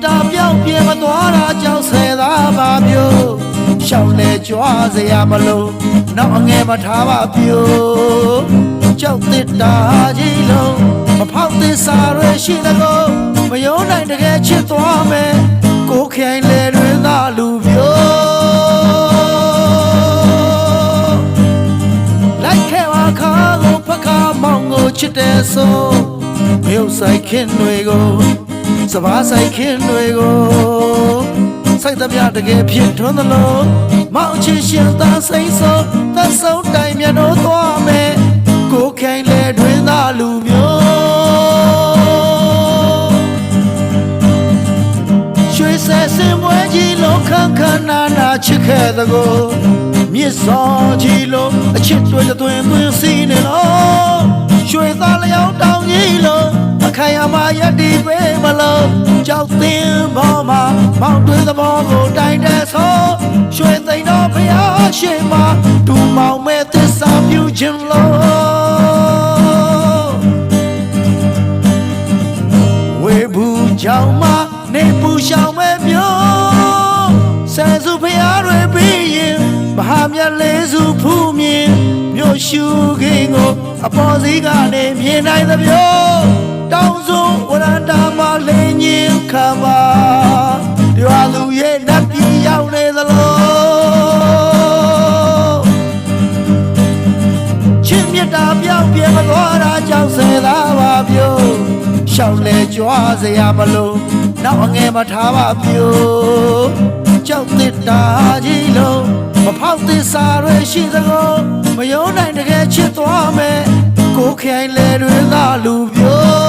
တာပြောင်းပြေမသွားတာကြောင့်ဆယ်သားပါပြိုရှောင်းလေကြွားစရာမလိုနောက်အငယ်မထားပါပြိုကြောက်တစ်တာကြီးလုံးမဖောက်သစ္စာရရှိတကောမယုံနိုင်တကယ်ချစ်သွားမယ်ကိုခိုင်လေတွင်သာလူပြိုလိုက်ခဲ့ပါခါကိုဖခါမောင်ကိုချစ်တဲ့ဆိုမြုပ်ဆိုင်ခင်တွေကိုစဘာဆိုင်ခင်တွေကိုစိုက်သမျှတကယ်ဖြစ်ထွန်းသလိုမောင်ချစ်ရှင်သာစိမ့်ဆိုသက်ဆုံးတိုင်မြတ်တို့သွားမယ်ကိုခိုင်လေတွင်သာလူမျိုးရွှေဆဲစင်ပွဲကြီးလုံးခန်းခန်းနာနာချစ်ခဲ့သကိုမြစ်စောကြီးလုံးအချစ်တွေသွင်းသွင်းစီးနေလို့ရွှေသားလျောင်းတောင်ကြီးလုံးအခိုင်အမာရည်တည်ပေးမလို့ကြောက်သင်းပေါ်မှာမောင်တွင်သဘောကိုတိုင်တဲ့ဆိုရွှေသိန်းတော်ဖျားရှိမှာဒူမောင်မဲ့သစ္စာပြုခြင်းလို့ဝေဘူးကြောင်မနေပူရှောင်မဲ့မျိုးဆယ်စုဖျားတွေပြီးရင်မဟာမြတ်လေးစုဖူးမြင်မြို့ရှုခင်းကိုအပေါ်စီးကနေမြင်နိုင်သမျှတောင်းစုံဝရန္တာမှာလင်းညင်ခါပါရွာလူရဲ့နတ်ပြည်ရောက်နေသလိုချစ်မြတ်တာပြောင်းပြေမသွားတာကြောင့်ဆယ်သားပါပြိုရှောင်းလေကြွားစရာမလိုနောက်အငယ်မထားပါပြိုကြောက်တစ်တာကြီးလုံးမဖောက်သစ္စာရရှိသကောမယုံနိုင်တကယ်ချစ်သွားမယ်ကိုခိုင်လေတွင်သာလူပြို